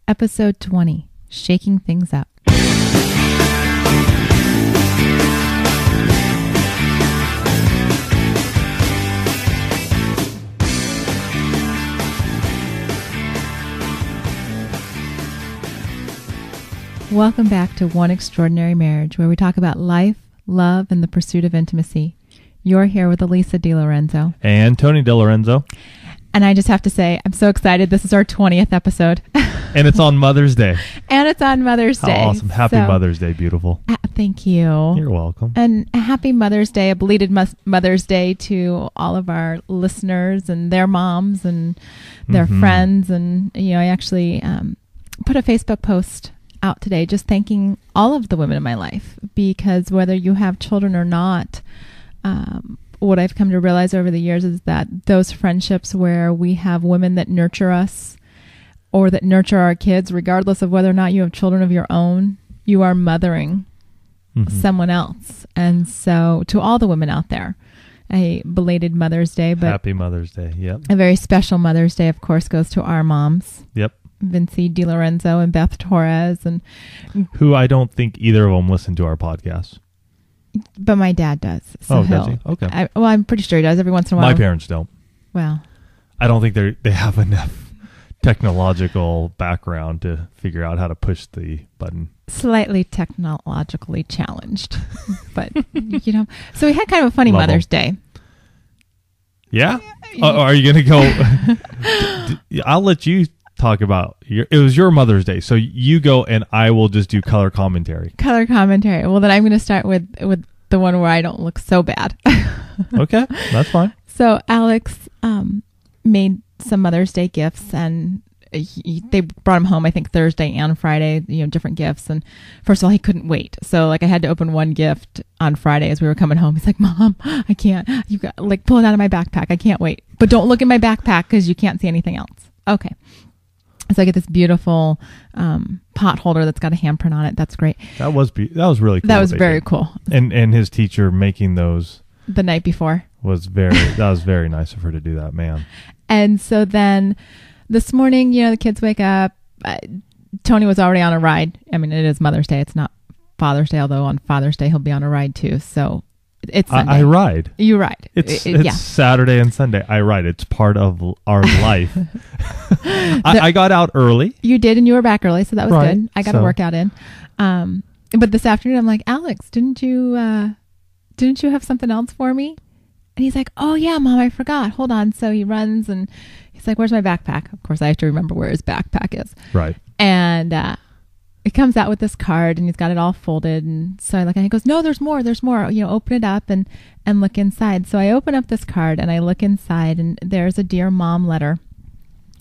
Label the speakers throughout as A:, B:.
A: Episode 20, Shaking Things Up. Welcome back to One Extraordinary Marriage, where we talk about life, love, and the pursuit of intimacy. You're here with Elisa DiLorenzo.
B: And Tony DiLorenzo.
A: And I just have to say, I'm so excited. This is our 20th episode.
B: And it's on Mother's Day.
A: And it's on Mother's Day.
B: How awesome. Happy Mother's Day, beautiful.
A: Thank you.
B: You're welcome.
A: And a happy Mother's Day, a belated Mother's Day to all of our listeners and their moms and their friends. And, I actually put a Facebook post out today just thanking all of the women in my life, because whether you have children or not, what I've come to realize over the years is that those friendships where we have women that nurture us or that nurture our kids, regardless of whether or not you have children of your own, you are mothering someone else. And so to all the women out there, a belated Mother's Day, but
B: Happy Mother's Day. Yep.
A: A very special Mother's Day, of course, goes to our moms.
B: Yep.
A: Vinci DiLorenzo and Beth Torres, and
B: who I don't think either of them listen to our podcast.
A: But my dad does. So
B: does he? Okay.
A: I'm pretty sure he does every once in a while.
B: My parents don't.
A: Well,
B: I don't think they have enough technological background to figure out how to push the button.
A: Slightly technologically challenged, but so we had kind of a funny Mother's Day.
B: Yeah. Are you going to go? I'll let you talk about it was your Mother's Day, so you go and I will just do color commentary. Well, then I'm going to start with the one where I don't look so bad. Okay, that's fine.
A: So Alex made some Mother's Day gifts, and they brought him home, I think Thursday and Friday, different gifts. And first of all, he couldn't wait. So I had to open one gift on Friday as we were coming home. He's like, Mom, I can't. You got pull it out of my backpack. I can't wait. But don't look in my backpack because you can't see anything else. Okay. So I get this beautiful pot holder that's got a handprint on it. That's great.
B: That was really cool.
A: That was very cool.
B: And his teacher making those
A: the night before
B: was very nice of her to do that, man.
A: And so then this morning, the kids wake up. Tony was already on a ride. I mean, it is Mother's Day. It's not Father's Day, although on Father's Day he'll be on a ride too. So it's Sunday.
B: I ride.
A: You ride.
B: It's Saturday and Sunday. I ride. It's part of our life. I got out early.
A: You did, and you were back early, so that was good. I got a workout in. But this afternoon, I'm like, Alex, didn't you have something else for me? And he's like, oh yeah, Mom, I forgot. Hold on. So he runs and he's like, where's my backpack? Of course, I have to remember where his backpack is.
B: Right.
A: And it comes out with this card, and he's got it all folded. And so I look, and he goes, no, there's more. Open it up and look inside. So I open up this card and I look inside, and there's a Dear Mom letter,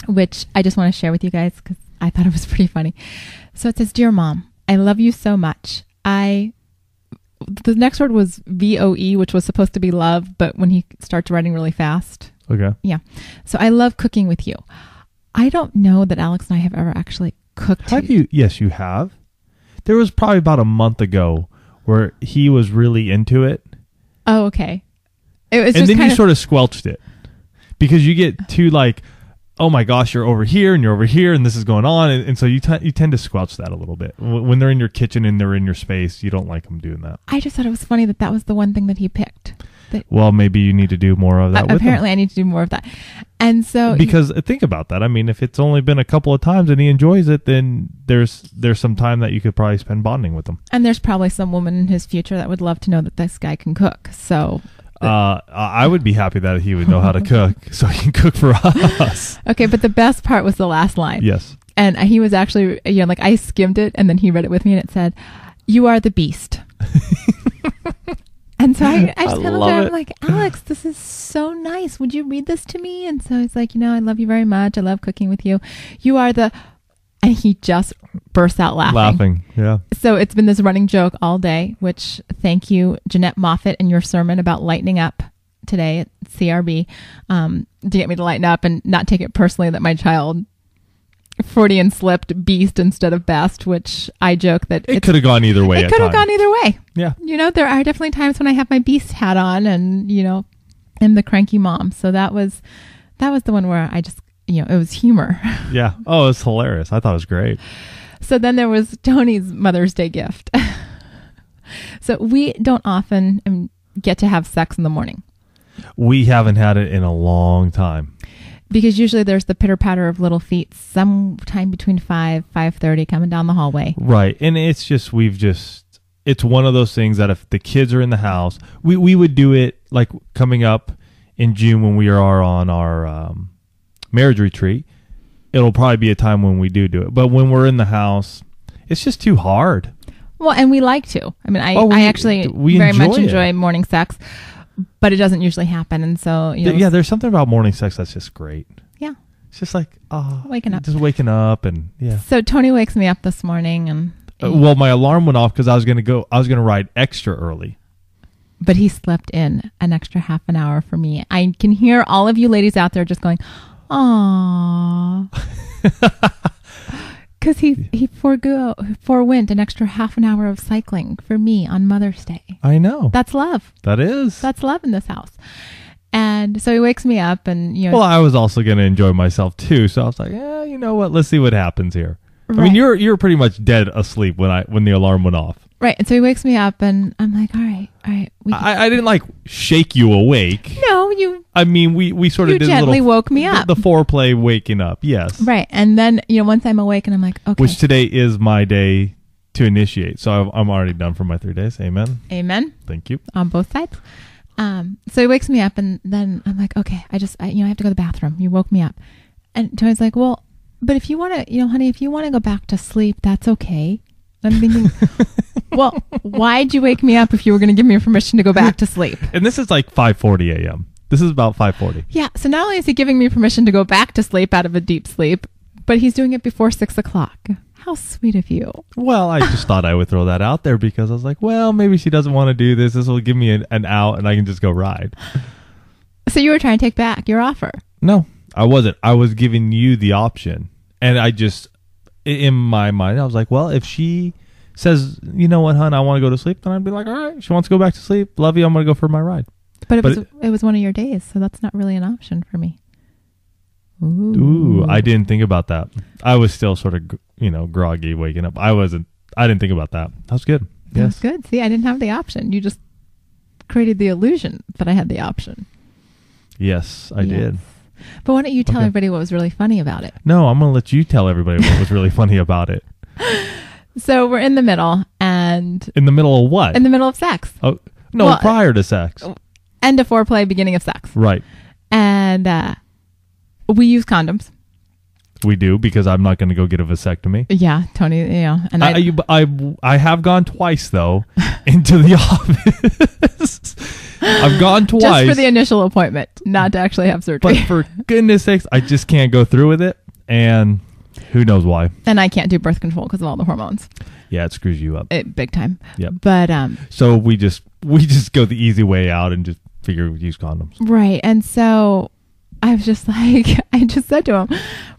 A: which I just want to share with you guys because I thought it was pretty funny. So it says, Dear Mom, I love you so much. The next word was VOE, which was supposed to be love, but when he starts writing really fast.
B: Okay.
A: Yeah. So I love cooking with you. I don't know that Alex and I have ever actually cooked.
B: Have you? Yes, you have. There was probably about a month ago where he was really into it.
A: Oh, okay. It was,
B: and then you sort of squelched it because you get too oh my gosh, you're over here and you're over here and this is going on, and so you tend to squelch that a little bit when they're in your kitchen and they're in your space. You don't like them doing that.
A: I just thought it was funny that was the one thing that he picked.
B: Well, maybe you need to do more of that.
A: Apparently, I need to do more of that, and so
B: because think about that. I mean, if it's only been a couple of times and he enjoys it, then there's some time that you could probably spend bonding with him.
A: And there's probably some woman in his future that would love to know that this guy can cook. So.
B: I would be happy that he would know how to cook so he can cook for us.
A: Okay, but the best part was the last line.
B: Yes.
A: And he was actually, I skimmed it and then he read it with me and it said, you are the beast. And so I just kind of looked at him like, Alex, this is so nice. Would you read this to me? And so he's like, I love you very much. I love cooking with you. You are the... And he just bursts out laughing.
B: Yeah.
A: So it's been this running joke all day, which thank you, Jeanette Moffat, in your sermon about lightening up today at CRB, to get me to lighten up and not take it personally that my child Freudian slipped beast instead of best, which I joke that
B: it could have gone either way.
A: It could have gone either way.
B: Yeah.
A: There are definitely times when I have my beast hat on and, am the cranky mom. So that was the one where it was humor.
B: Yeah. Oh, it's hilarious. I thought it was great.
A: So then there was Tony's Mother's Day gift. So we don't often get to have sex in the morning.
B: We haven't had it in a long time.
A: Because usually there's the pitter-patter of little feet sometime between 5:30 coming down the hallway.
B: Right. And it's just, it's one of those things that if the kids are in the house, we would do it like coming up in June when we are on our marriage retreat. It'll probably be a time when we do it. But when we're in the house, it's just too hard.
A: Well, and we like to. I mean, I actually very much enjoy morning sex, but it doesn't usually happen. And so,
B: yeah, there's something about morning sex that's just great.
A: Yeah.
B: It's just like,
A: waking up.
B: Just waking up and yeah.
A: So Tony wakes me up this morning and...
B: well, my alarm went off because I was going to ride extra early.
A: But he slept in an extra half an hour for me. I can hear all of you ladies out there just going, aww. Because he forewent an extra half an hour of cycling for me on Mother's Day.
B: I know.
A: That's love.
B: That is.
A: That's love in this house. And so he wakes me up and,
B: Well, I was also going to enjoy myself too. So I was like, yeah, you know what? Let's see what happens here. Right. I mean, you're pretty much dead asleep when the alarm went off.
A: Right. And so he wakes me up and I'm like, all right.
B: I didn't like shake you awake.
A: No, you.
B: I mean, we sort of did
A: gently woke me up.
B: The foreplay waking up. Yes.
A: Right. And then, once I'm awake and I'm like, okay.
B: Which today is my day to initiate. So I'm already done for my 3 days. Amen.
A: Amen.
B: Thank you.
A: On both sides. So he wakes me up and then I'm like, okay, I have to go to the bathroom. You woke me up. And Tony's like, well, but if you want to, honey, if you want to go back to sleep, that's okay. I'm thinking, well, why'd you wake me up if you were going to give me permission to go back to sleep?
B: And this is like 5:40 a.m. This is about 5:40.
A: Yeah. So not only is he giving me permission to go back to sleep out of a deep sleep, but he's doing it before 6 o'clock. How sweet of you.
B: Well, I just thought I would throw that out there because I was like, well, maybe she doesn't want to do this. This will give me an out and I can just go ride.
A: So you were trying to take back your offer?
B: No, I wasn't. I was giving you the option. And I just, in my mind, I was like, well, if she says, you know what, hon, I want to go to sleep, then I'd be like, all right, she wants to go back to sleep. Love you. I'm going to go for my ride.
A: But it was one of your days, so that's not really an option for me.
B: Ooh, I didn't think about that. I was still sort of, groggy waking up. I didn't think about that. That was good. Yes.
A: That's good. See, I didn't have the option. You just created the illusion that I had the option.
B: Yes, I did.
A: But why don't you tell everybody what was really funny about it?
B: No, I'm going to let you tell everybody what was really funny about it.
A: So we're in the middle and...
B: In the middle of what?
A: In the middle of sex.
B: Oh, no, prior to sex.
A: End of foreplay, beginning of sex.
B: Right.
A: And we use condoms.
B: We do, because I'm not going to go get a vasectomy.
A: Yeah, Tony, And
B: I have gone twice, though, into the office. I've gone twice.
A: Just for the initial appointment, not to actually have surgery.
B: But for goodness sakes, I just can't go through with it. And who knows why.
A: And I can't do birth control because of all the hormones.
B: Yeah, it screws you up.
A: Big time.
B: Yep.
A: But
B: so we just go the easy way out and just figure we use condoms.
A: Right. And so I was just like, I just said to him,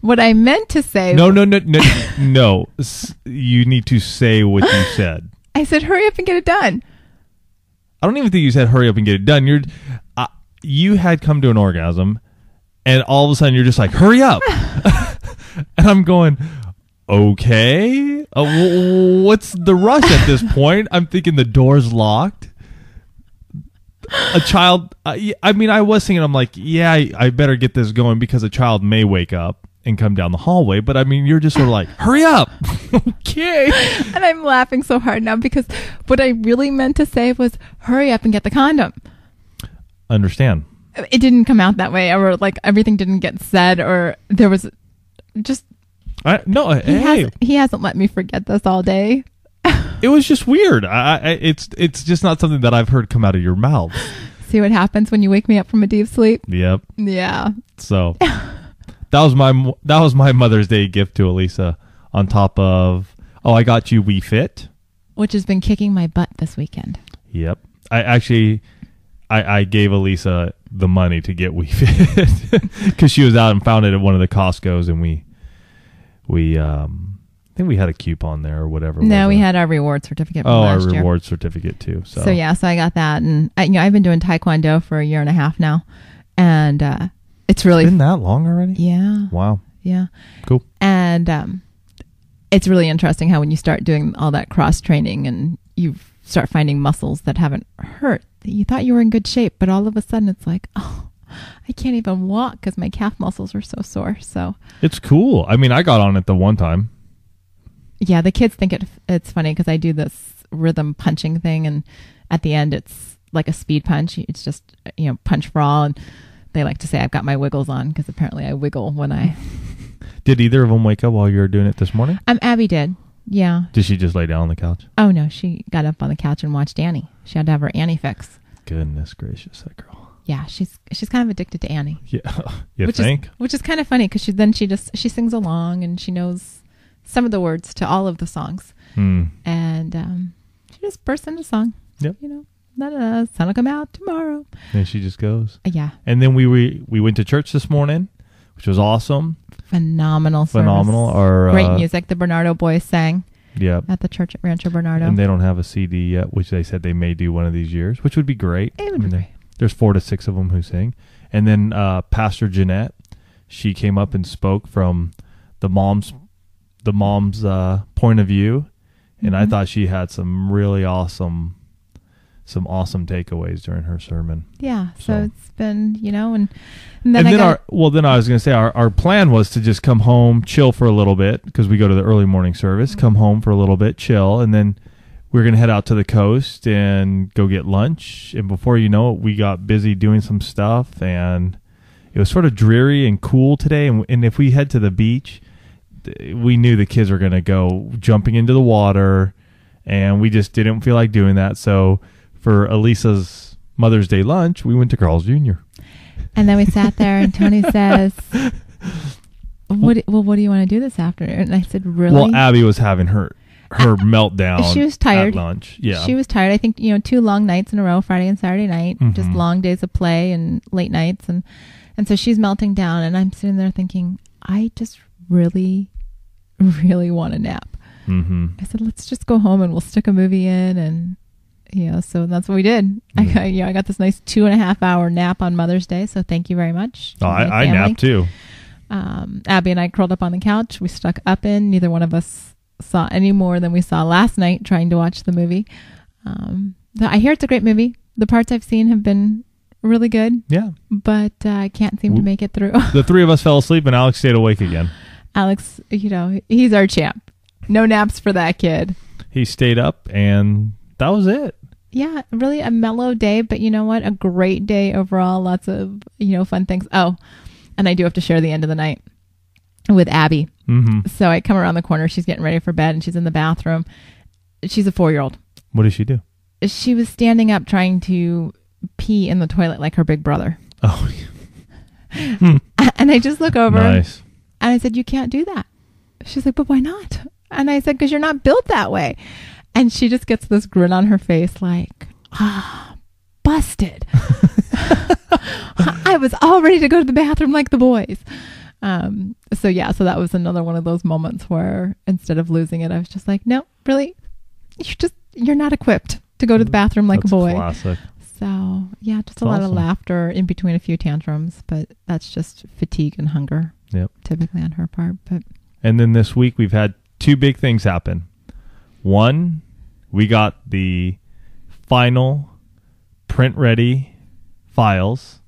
A: what I meant to say.
B: No. You need to say what you said.
A: I said, hurry up and get it done.
B: I don't even think you said hurry up and get it done. You had come to an orgasm, and all of a sudden you're just like, hurry up. And I'm going, okay. What's the rush at this point? I'm thinking the door's locked. A child, I was thinking, I'm like, yeah, I better get this going because a child may wake up and come down the hallway. But you're just sort of like, hurry up. Okay.
A: And I'm laughing so hard now because what I really meant to say was, hurry up and get the condom.
B: Understand.
A: It didn't come out that way, or like everything didn't get said, or there was just... He hasn't let me forget this all day.
B: It was just weird. It's just not something that I've heard come out of your mouth.
A: See what happens when you wake me up from a deep sleep?
B: Yep.
A: Yeah.
B: So that was my Mother's Day gift to Elisa. On top of, I got you We Fit,
A: which has been kicking my butt this weekend.
B: Yep. I gave Elisa the money to get We Fit because she was out and found it at one of the Costco's, and we I think we had a coupon there or whatever.
A: No, we had our reward certificate from last year.
B: Reward certificate too. So
A: I got that, and I've been doing Taekwondo for a year and a half now, and It's really
B: been that long already?
A: Yeah.
B: Wow.
A: Yeah.
B: Cool.
A: And it's really interesting how when you start doing all that cross training and you start finding muscles that haven't hurt, you thought you were in good shape, but all of a sudden it's like, oh, I can't even walk because my calf muscles are so sore. So
B: it's cool. I mean, I got on it the one time.
A: Yeah, the kids think it's funny because I do this rhythm punching thing, and at the end it's like a speed punch. It's just, punch for all, and they like to say I've got my wiggles on because apparently I wiggle when I...
B: Did either of them wake up while you were doing it this morning?
A: Abby did. Yeah.
B: Did she just lay down on the couch?
A: Oh, no. She got up on the couch and watched Annie. She had to have her Annie fix.
B: Goodness gracious, that girl.
A: Yeah, she's kind of addicted to Annie.
B: Yeah, you think?
A: Which is kind of funny because she sings along and she knows some of the words to all of the songs. And she just bursts into song.
B: Yep.
A: Sun will come out tomorrow.
B: And she just goes.
A: Yeah.
B: And then we went to church this morning, which was awesome.
A: Phenomenal service.
B: Phenomenal.
A: Great music. The Bernardo boys sang.
B: Yeah.
A: At the church at Rancho Bernardo.
B: And they don't have a CD yet, which they said they may do one of these years, which would be great.
A: It would be great.
B: There's 4 to 6 of them who sing. And then Pastor Jeanette, she came up and spoke from the mom's point of view. And I thought she had some really awesome takeaways during her sermon.
A: Yeah, so it's been, and
B: then I was going to say our plan was to just come home, chill for a little bit because we go to the early morning service, come home for a little bit, chill, and then we're going to head out to the coast and go get lunch. And before you know it, we got busy doing some stuff, and it was sort of dreary and cool today. And if we head to the beach, we knew the kids were going to go jumping into the water, and we just didn't feel like doing that. So for Elisa's Mother's Day lunch, we went to Carl's Jr.
A: And then we sat there, and Tony says, what do you want to do this afternoon? And I said, really?
B: Well, Abby was having her meltdown.
A: She was tired.
B: At lunch. Yeah.
A: She was tired. I think, 2 long nights in a row, Friday and Saturday night, just long days of play and late nights. And so she's melting down, and I'm sitting there thinking, I just really, really want a nap. I said, let's just go home and we'll stick a movie in. And, so that's what we did. I got this nice 2.5 hour nap on Mother's Day. So thank you very much.
B: Oh, I napped too.
A: Abby and I curled up on the couch. We stuck up in. Neither one of us saw any more than we saw last night trying to watch the movie. I hear it's a great movie. The parts I've seen have been really good. Yeah. But I can't seem to make it through.
B: The 3 of us fell asleep and Alex stayed awake again.
A: Alex, he's our champ. No naps for that kid.
B: He stayed up and that was it.
A: Yeah, really a mellow day, but you know what? A great day overall. Lots of, fun things. Oh, and I do have to share the end of the night with Abby. So I come around the corner. She's getting ready for bed and she's in the bathroom. She's a 4-year-old.
B: What did she do?
A: She was standing up trying to pee in the toilet like her big brother.
B: Oh.
A: And I just look over.
B: Nice.
A: And I said, you can't do that. She's like, but why not? And I said, because you're not built that way. And she just gets this grin on her face like, busted. I was all ready to go to the bathroom like the boys. So that was another one of those moments where instead of losing it, I was just like, no, really, you're not equipped to go to the bathroom like a boy.
B: Classic.
A: So just a lot of laughter in between a few tantrums, but that's just fatigue and hunger.
B: Yep.
A: Typically on her part.
B: And then this week we've had 2 big things happen. One, we got the final print-ready files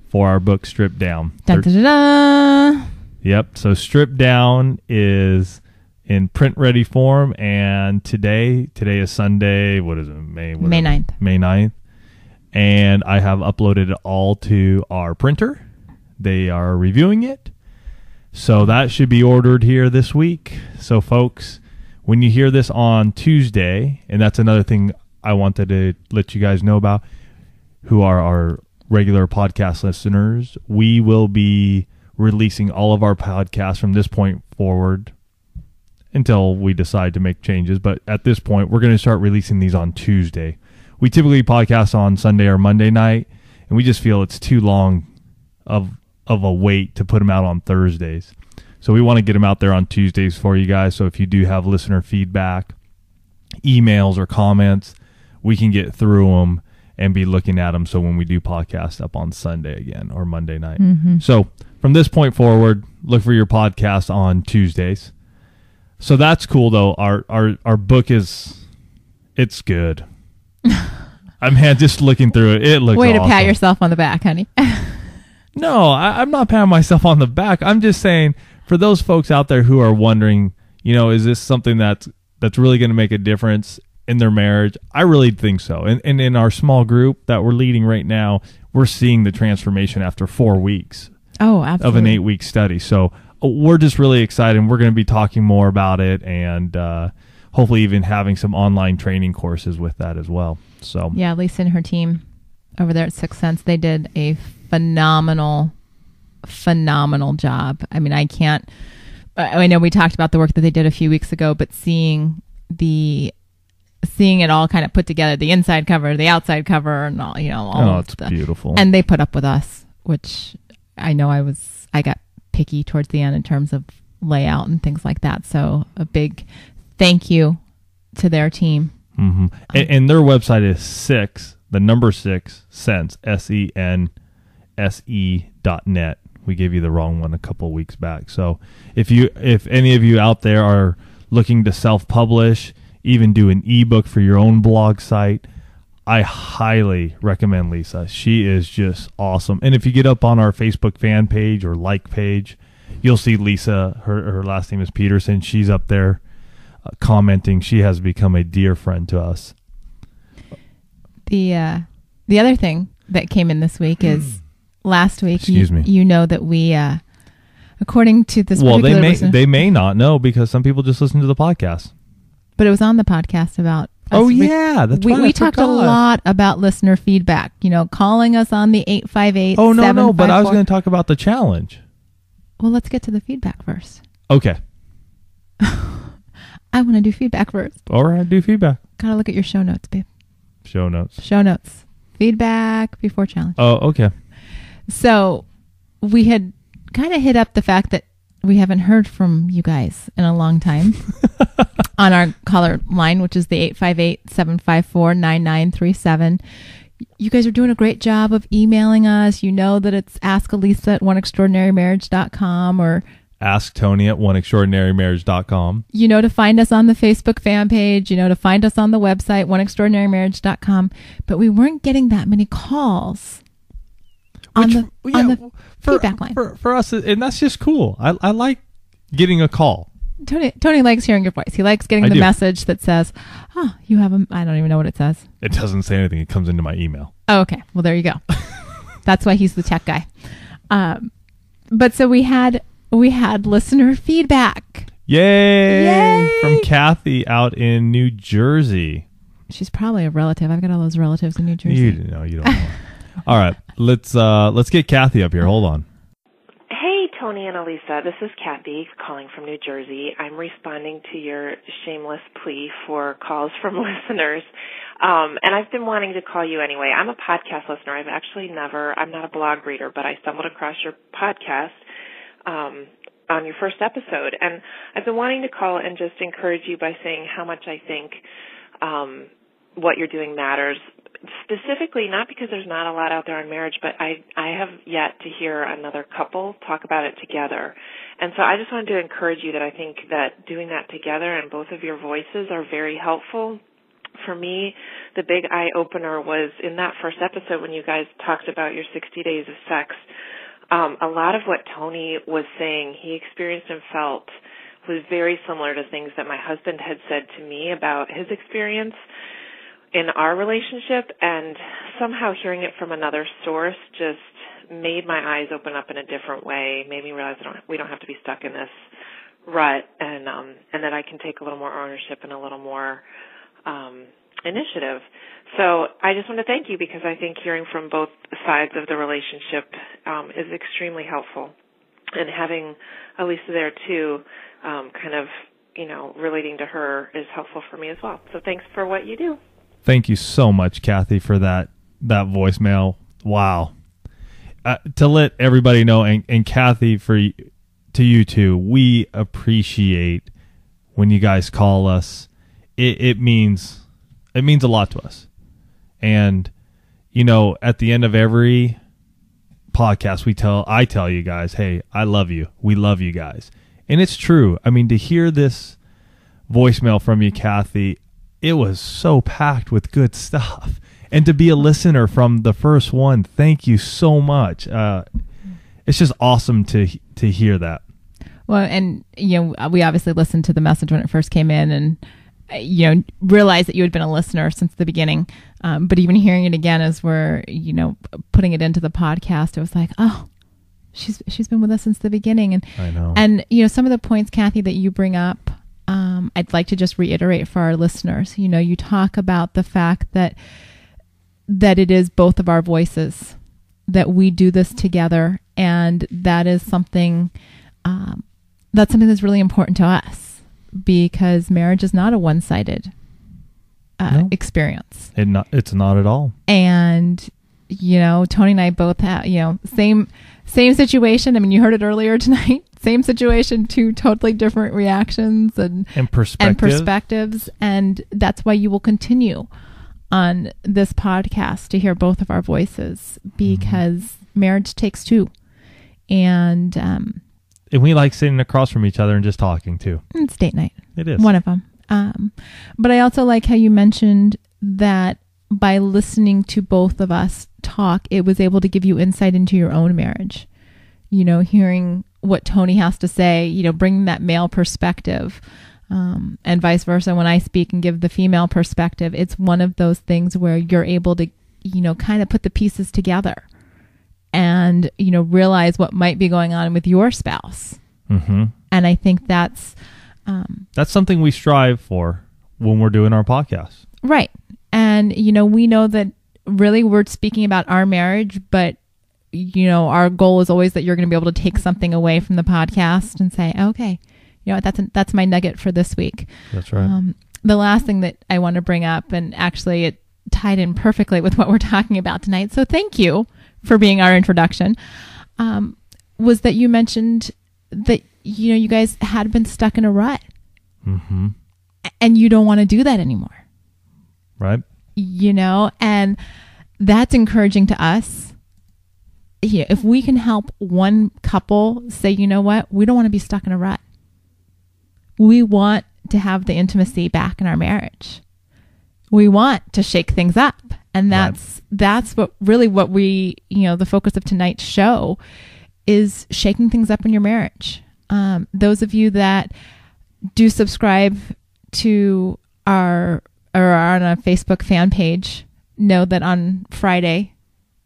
B: for our book, Stripped Down.
A: Dun, dun, dun, dun.
B: Yep. So Stripped Down is in print-ready form, and today is Sunday. What is it? May
A: 9th.
B: May 9th. And I have uploaded it all to our printer. They are reviewing it. So that should be ordered here this week. So folks, when you hear this on Tuesday, and that's another thing I wanted to let you guys know about, who are our regular podcast listeners, we will be releasing all of our podcasts from this point forward until we decide to make changes. But at this point, we're going to start releasing these on Tuesday. We typically podcast on Sunday or Monday night, and we just feel it's too long of a wait to put them out on Thursdays. So we want to get them out there on Tuesdays for you guys. So if you do have listener feedback, emails or comments, we can get through them and be looking at them. So when we do podcast up on Sunday again or Monday night.
A: Mm-hmm.
B: So from this point forward, look for your podcast on Tuesdays. So that's cool though. Our book it's good. I'm just looking through it. It looks
A: Way to
B: awesome.
A: pat yourself on the back, honey.
B: No, I'm not patting myself on the back. I'm just saying for those folks out there who are wondering, is this something that's really going to make a difference in their marriage? I really think so. And in our small group that we're leading right now, we're seeing the transformation after 4 weeks.
A: Oh, absolutely.
B: Of an 8-week study. So we're just really excited. We're going to be talking more about it and hopefully even having some online training courses with that as well. So
A: yeah, Lisa and her team over there at Sixth Sense, they did a phenomenal job. I mean, I know we talked about the work that they did a few weeks ago, but seeing it all kind of put together, the inside cover, the outside cover, and all,
B: it's beautiful.
A: And they put up with us, which I know I got picky towards the end in terms of layout and things like that. So a big thank you to their team.
B: Mm-hmm. And their website is 6 sense, SENSE.net. We gave you the wrong one a couple of weeks back. So if any of you out there are looking to self-publish, even do an ebook for your own blog site, I highly recommend Lisa. She is just awesome. And if you get up on our Facebook fan page or like page, you'll see Lisa. Her last name is Peterson. She's up there commenting. She has become a dear friend to us.
A: The other thing that came in this week is last week.
B: Excuse me.
A: You know that we, according to this.
B: Well, they may not know because some people just listen to the podcast.
A: But it was on the podcast about.
B: Oh yeah, that's why
A: we talked a lot about listener feedback. Calling us on the 858.
B: Oh no, but I was going to talk about the challenge.
A: Well, let's get to the feedback first.
B: Okay.
A: I want to do feedback first.
B: All right, do feedback.
A: Gotta look at your show notes, babe.
B: Show notes.
A: Feedback before challenge.
B: Oh, okay.
A: So we had kind of hit up the fact that we haven't heard from you guys in a long time on our caller line, which is the 858-754-9937. You guys are doing a great job of emailing us. You know that it's askalisa@oneextraordinarymarriage.com or
B: Ask Tony at oneextraordinarymarriage.com.
A: To find us on the Facebook fan page, to find us on the website, oneextraordinarymarriage.com. But we weren't getting that many calls on the feedback line.
B: For us, and that's just cool. I like getting a call.
A: Tony likes hearing your voice. He likes getting the message that says, oh, you have I don't even know what it says.
B: It doesn't say anything. It comes into my email.
A: Oh, okay. Well, there you go. That's why he's the tech guy. But so we had listener feedback.
B: Yay! From Kathy out in New Jersey.
A: She's probably a relative. I've got all those relatives in New Jersey.
B: You don't know. All right, let's get Kathy up here. Hold on.
C: Hey, Tony and Elisa. This is Kathy calling from New Jersey. I'm responding to your shameless plea for calls from listeners. And I've been wanting to call you anyway. I'm a podcast listener. I'm not a blog reader, but I stumbled across your podcast on your first episode. And I've been wanting to call and just encourage you by saying how much I think what you're doing matters. Specifically, not because there's not a lot out there on marriage, but I have yet to hear another couple talk about it together. And so I just wanted to encourage you that I think that doing that together and both of your voices are very helpful. For me, the big eye-opener was in that first episode when you guys talked about your 60 days of sex. A lot of what Tony was saying he experienced and felt was very similar to things that my husband had said to me about his experience in our relationship, and somehow hearing it from another source just made my eyes open up in a different way, made me realize we don't have to be stuck in this rut, and that I can take a little more ownership and a little more initiative. So I just want to thank you because I think hearing from both sides of the relationship is extremely helpful, and having Elisa there too, kind of, relating to her is helpful for me as well. So thanks for what you do.
B: Thank you so much, Kathy, for that voicemail. Wow. To let everybody know, and Kathy, to you too, we appreciate when you guys call us. It means a lot to us. And at the end of every podcast, I tell you guys, hey, I love you. We love you guys. And it's true. I mean, to hear this voicemail from you, Kathy, it was so packed with good stuff. And to be a listener from the first one, thank you so much. It's just awesome to hear that.
A: Well, and, we obviously listened to the message when it first came in and, realized that you had been a listener since the beginning. But even hearing it again as we're, putting it into the podcast, it was like, oh, she's been with us since the beginning. And
B: I know.
A: And, some of the points, Kathy, that you bring up, I'd like to just reiterate for our listeners. You talk about the fact that it is both of our voices, that we do this together. And that is something, that's really important to us, because marriage is not a one-sided experience.
B: It's not at all.
A: And, Tony and I both have, same situation. I mean, you heard it earlier tonight. Same situation, two totally different reactions and perspectives. And that's why you will continue on this podcast to hear both of our voices, because marriage takes two. And
B: we like sitting across from each other and just talking too.
A: It's date night.
B: It is.
A: One of them. But I also like how you mentioned that by listening to both of us talk, it was able to give you insight into your own marriage. Hearing what Tony has to say, bringing that male perspective, and vice versa. When I speak and give the female perspective, it's one of those things where you're able to, kind of put the pieces together and, realize what might be going on with your spouse.
B: Mm-hmm.
A: And I think that's
B: something we strive for when we're doing our podcast.
A: Right. And, we know that really we're speaking about our marriage, but, our goal is always that you're going to be able to take something away from the podcast and say, okay, that's my nugget for this week.
B: That's right.
A: The last thing that I want to bring up, and actually it tied in perfectly with what we're talking about tonight, so thank you for being our introduction, was that you mentioned that, you guys had been stuck in a rut.
B: Mm-hmm.
A: And you don't want to do that anymore.
B: Right.
A: And that's encouraging to us. If we can help one couple say, you know what, we don't want to be stuck in a rut. We want to have the intimacy back in our marriage. We want to shake things up. And that's what we, the focus of tonight's show is, shaking things up in your marriage. Those of you that do subscribe to our or are on a Facebook fan page know that on Friday,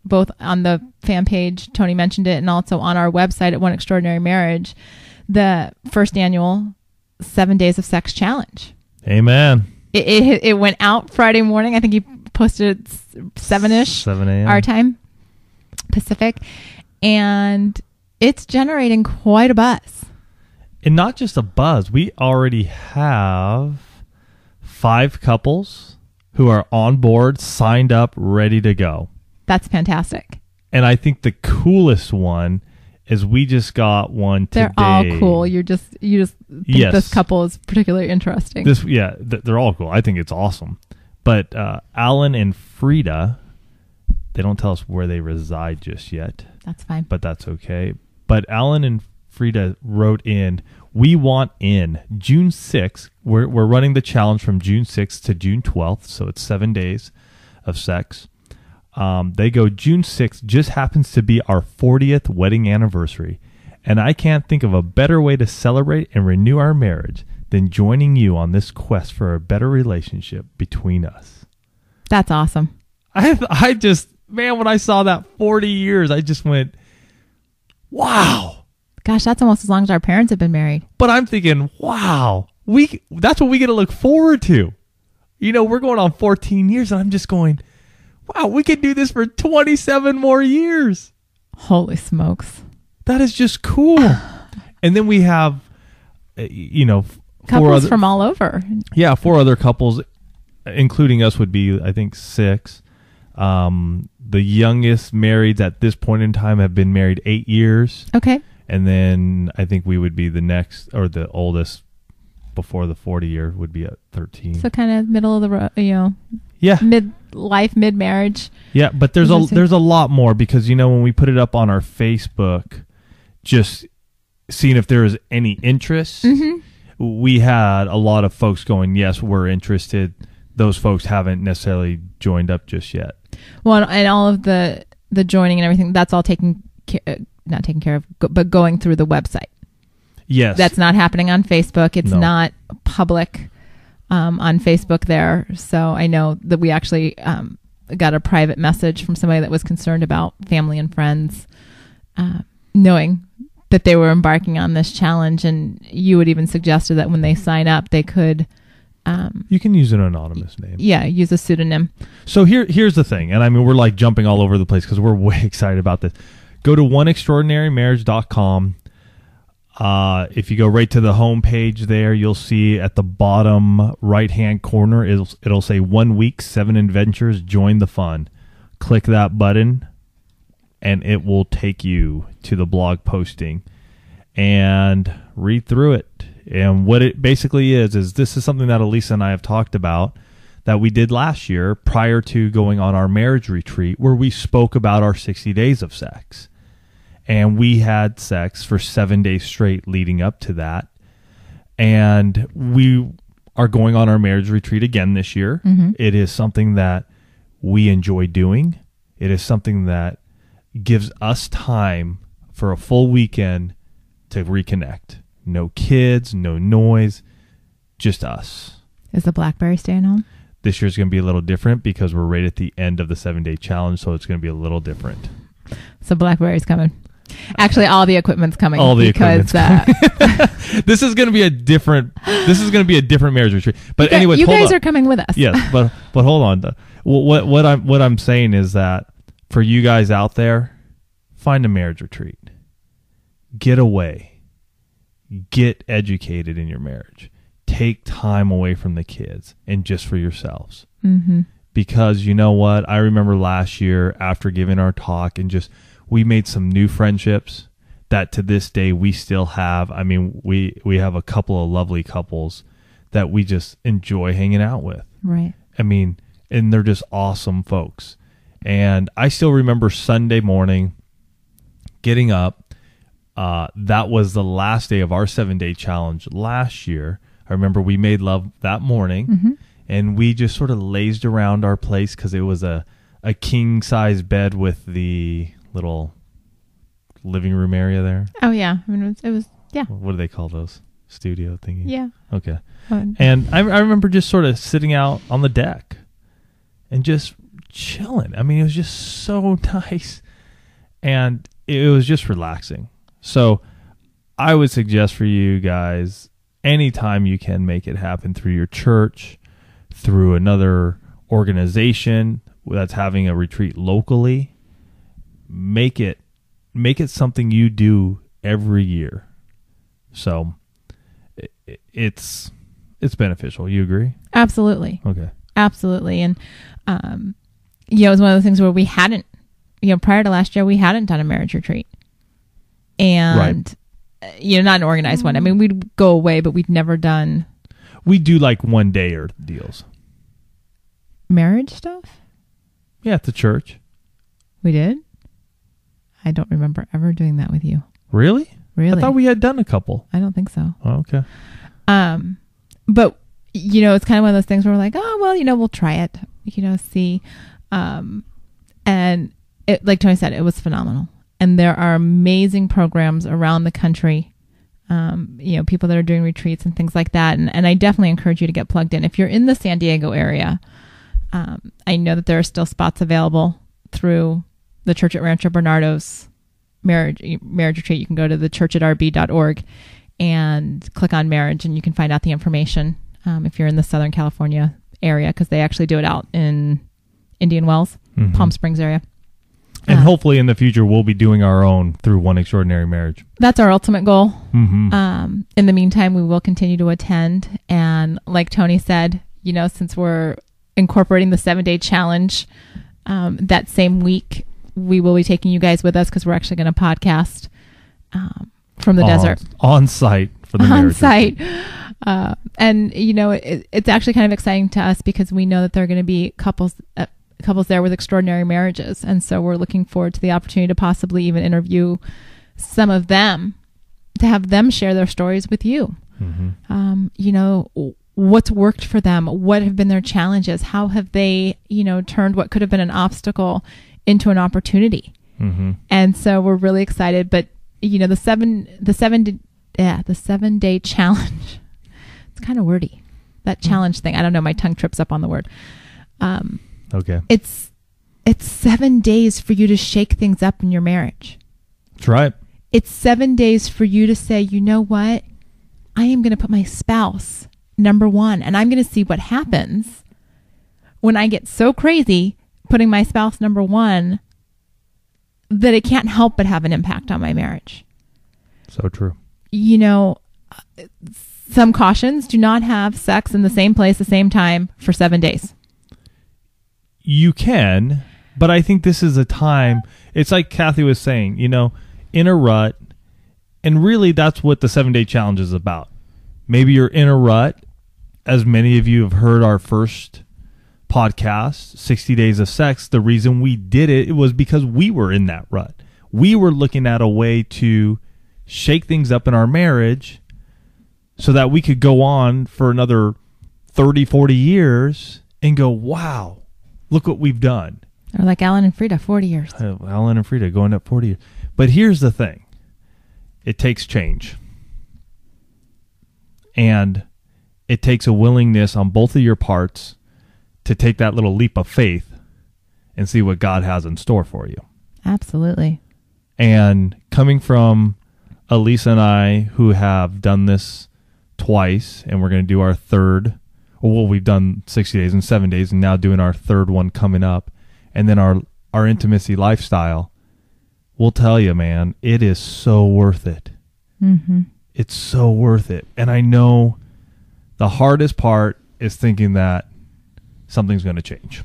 A: both on the fan page, Tony mentioned it, and also on our website at One Extraordinary Marriage, the first annual 7 Days of Sex Challenge.
B: Amen.
A: It went out Friday morning. I think he posted at 7-ish
B: 7 a.m.
A: our time, Pacific, and it's generating quite a buzz.
B: And not just a buzz. We already have 5 couples who are on board, signed up, ready to go.
A: That's fantastic.
B: And I think the coolest one is we just got one today.
A: They're all cool. You just think this couple is particularly interesting.
B: They're all cool. I think it's awesome. But Alan and Frida, they don't tell us where they reside just yet.
A: That's fine.
B: But that's okay. But Alan and Frida wrote in, we want in June 6th. We're running the challenge from June 6th to June 12th, so it's 7 days of sex. They go, June 6th just happens to be our 40th wedding anniversary, and I can't think of a better way to celebrate and renew our marriage than joining you on this quest for a better relationship between us.
A: That's awesome.
B: I just, man, when I saw that 40 years, I just went, wow.
A: Gosh, that's almost as long as our parents have been married.
B: But I'm thinking, wow, that's what we get to look forward to. We're going on 14 years, and I'm just going, wow, we could do this for 27 more years.
A: Holy smokes.
B: That is just cool. And then we have,
A: couples from all over.
B: Yeah, 4 other couples, including us, would be, I think, 6. The youngest marrieds at this point in time have been married 8 years.
A: Okay.
B: And then I think we would be the next, or the oldest before the 40 year would be at 13.
A: So kind of middle of the road,
B: Yeah.
A: Mid-life, mid-marriage.
B: Yeah, but there's a lot more because, when we put it up on our Facebook, just seeing if there was any interest, we had a lot of folks going, yes, we're interested. Those folks haven't necessarily joined up just yet. Well,
A: and all of the joining and everything, that's all not taken care of, but going through the website.
B: Yes.
A: That's not happening on Facebook. It's not public on Facebook there. So I know that we actually got a private message from somebody that was concerned about family and friends knowing that they were embarking on this challenge. And you had even suggested that when they sign up, they could...
B: you can use an anonymous name.
A: Yeah, use a pseudonym.
B: So here's the thing. And I mean, we're like jumping all over the place because we're way excited about this. Go to oneextraordinarymarriage.com. If you go right to the home page there, you'll see at the bottom right-hand corner, it'll say 1 week, 7 adventures, join the fun. Click that button, and it will take you to the blog posting and read through it. And what it basically is this is something that Elisa and I have talked about that we did last year prior to going on our marriage retreat, where we spoke about our 60 days of sex. And we had sex for 7 days straight leading up to that. And we are going on our marriage retreat again this year. Mm-hmm. It is something that we enjoy doing. It is something that gives us time for a full weekend to reconnect. No kids, no noise, just us.
A: Is the Blackberry staying home?
B: This year's going to be a little different because we're right at the end of the 7-day challenge, so it's going to be a little different.
A: So Blackberry's coming. Actually, all the equipment's coming.
B: This is going to be a different marriage retreat. But anyway,
A: you guys are coming with us.
B: Yes, but hold on. What I'm saying is that for you guys out there, find a marriage retreat. Get away. Get educated in your marriage. Take time away from the kids and just for yourselves. Mm-hmm. Because you know what? I remember last year after giving our talk and we made some new friendships that to this day we still have. I mean, we have a couple of lovely couples that we just enjoy hanging out with.
A: Right.
B: I mean, and they're just awesome folks. And I still remember Sunday morning getting up. That was the last day of our 7-day challenge last year. I remember we made love that morning. Mm-hmm. And we just sort of lazed around our place because it was a king-size bed with the little living room area there.
A: Oh, yeah. I mean, it was yeah.
B: What do they call those? Studio thingies?
A: Yeah.
B: Okay. And I remember just sort of sitting out on the deck and just chilling. I mean, it was just so nice. And it was just relaxing. So I would suggest for you guys, anytime you can make it happen through your church, through another organization that's having a retreat locally, make it something you do every year. So it's beneficial. You agree?
A: Absolutely.
B: Okay.
A: Absolutely. And it was one of those things where we hadn't, prior to last year, we hadn't done a marriage retreat. And not an organized one. I mean, we'd go away, but we'd never done.
B: We do like 1 day or deals.
A: Marriage stuff?
B: Yeah, at the church.
A: We did? I don't remember ever doing that with you.
B: Really?
A: Really?
B: I thought we had done a couple.
A: I don't think so.
B: Oh, okay.
A: But, it's kind of one of those things where we're like, oh, well, we'll try it, see. And it, like Tony said, it was phenomenal. And there are amazing programs around the country, people that are doing retreats and things like that. And I definitely encourage you to get plugged in. If you're in the San Diego area, I know that there are still spots available through the Church at Rancho Bernardo's marriage retreat. You can go to thechurchatrb.org and click on marriage, and you can find out the information if you're in the Southern California area, because they actually do it out in Indian Wells, mm-hmm. Palm Springs area.
B: And hopefully in the future, we'll be doing our own through One Extraordinary Marriage.
A: That's our ultimate goal.
B: Mm-hmm.
A: In the meantime, we will continue to attend. And like Tony said, since we're incorporating the 7-day challenge, that same week, we will be taking you guys with us because we're actually going to podcast from the desert.
B: On site for the marriage retreat.
A: And, you know, it's actually kind of exciting to us because we know that there are going to be couples there with extraordinary marriages. And so we're looking forward to the opportunity to possibly even interview some of them, to have them share their stories with you. Mm-hmm. You know, what's worked for them? What have been their challenges? How have they, you know, turned what could have been an obstacle into an opportunity? Mm-hmm. And so we're really excited. But, you know, the 7-day challenge, it's kind of wordy, that challenge thing. I don't know. My tongue trips up on the word.
B: Okay.
A: It's 7 days for you to shake things up in your marriage.
B: That's right.
A: It's 7 days for you to say, you know what? I am going to put my spouse number one, and I'm going to see what happens when I get so crazy putting my spouse number one that it can't help but have an impact on my marriage.
B: So true.
A: You know, some cautions: do not have sex in the same place, the same time for 7 days.
B: You can, but I think this is a time, it's like Kathy was saying, you know, in a rut, and really that's what the 7-day challenge is about. Maybe you're in a rut. As many of you have heard our first podcast, 60 Days of Sex, the reason we did it was because we were in that rut. We were looking at a way to shake things up in our marriage so that we could go on for another 30, 40 years and go, wow, look what we've done.
A: Or like Alan and Frida, 40 years.
B: Alan and Frida going up 40 years. But here's the thing. It takes change. And it takes a willingness on both of your parts to take that little leap of faith and see what God has in store for you.
A: Absolutely.
B: And coming from Elisa and I, who have done this twice, and we're going to do our third, well, we've done 60 days and 7 days, and now doing our third one coming up, and then our intimacy lifestyle, we'll tell you, man, it is so worth it. Mm-hmm. It's so worth it. And I know the hardest part is thinking that something's going to change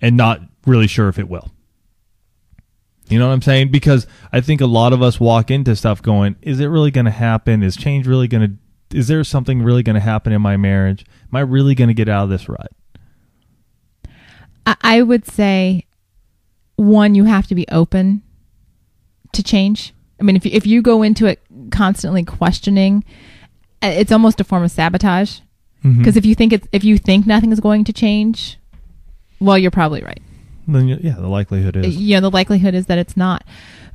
B: and not really sure if it will. You know what I'm saying? Because I think a lot of us walk into stuff going, is it really going to happen? Is change really going to, is there something really going to happen in my marriage? Am I really going to get out of this rut?
A: I would say, one, you have to be open to change. I mean, if you go into it constantly questioning, it's almost a form of sabotage. Because if you think nothing is going to change, well, you're probably right.
B: Then yeah, the likelihood is.
A: Yeah, the likelihood is that it's not.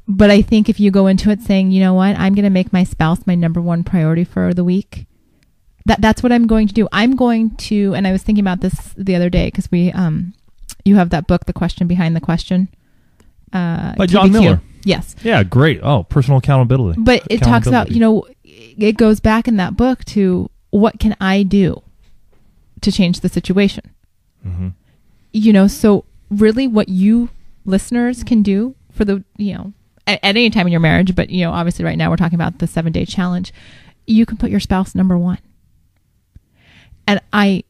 A: But I think if you go into it saying, you know what, I'm going to make my spouse my number one priority for the week. That's what I'm going to do. I'm going to, and I was thinking about this the other day because you have that book, The Question Behind the Question.
B: By John Miller.
A: Yes.
B: Yeah, great. Oh, personal accountability.
A: But it talks about, you know, it goes back in that book to what can I do to change the situation? Mm-hmm. You know, so really what you listeners can do for the, you know, at any time in your marriage, but, you know, obviously right now we're talking about the 7-day challenge. You can put your spouse number one. And I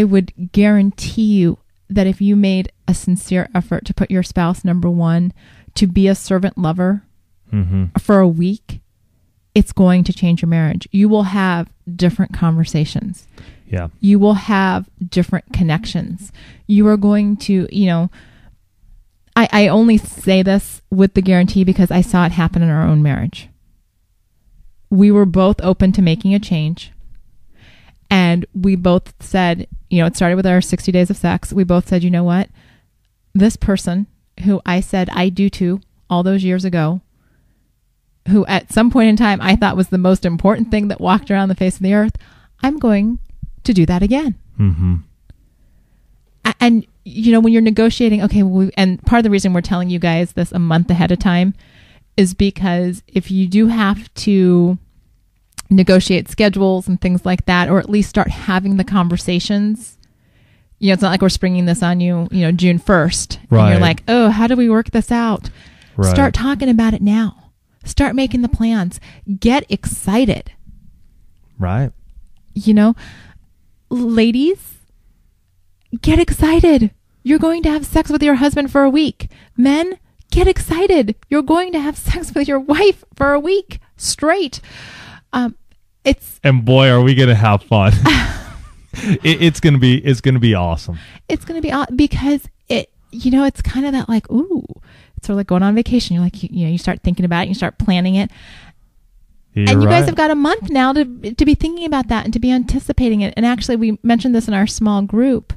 A: would guarantee you that if you made a sincere effort to put your spouse number one, to be a servant lover for a week, it's going to change your marriage. You will have different conversations.
B: Yeah.
A: You will have different connections. You are going to, you know, I only say this with the guarantee because I saw it happen in our own marriage. We were both open to making a change. And we both said, you know, it started with our 60 days of sex. We both said, you know what? This person who I said I do to all those years ago, who at some point in time I thought was the most important thing that walked around the face of the earth, I'm going to do that again. Mm-hmm. And, you know, when you're negotiating, okay, and part of the reason we're telling you guys this a month ahead of time is because if you do have to negotiate schedules and things like that, or at least start having the conversations, you know, it's not like we're springing this on you, you know, June 1st.
B: Right.
A: And you're like, oh, how do we work this out?
B: Right.
A: Start talking about it now. Start making the plans. Get excited.
B: Right.
A: You know, ladies, get excited. You're going to have sex with your husband for a week. Men, get excited. You're going to have sex with your wife for a week straight.
B: And boy, are we going to have fun. It's going to be awesome.
A: It's going to be because it's kind of that like, ooh, it's sort of like going on vacation. You're like, you start thinking about it, you start planning it. And you guys have got a month now to be thinking about that and to be anticipating it. And actually, we mentioned this in our small group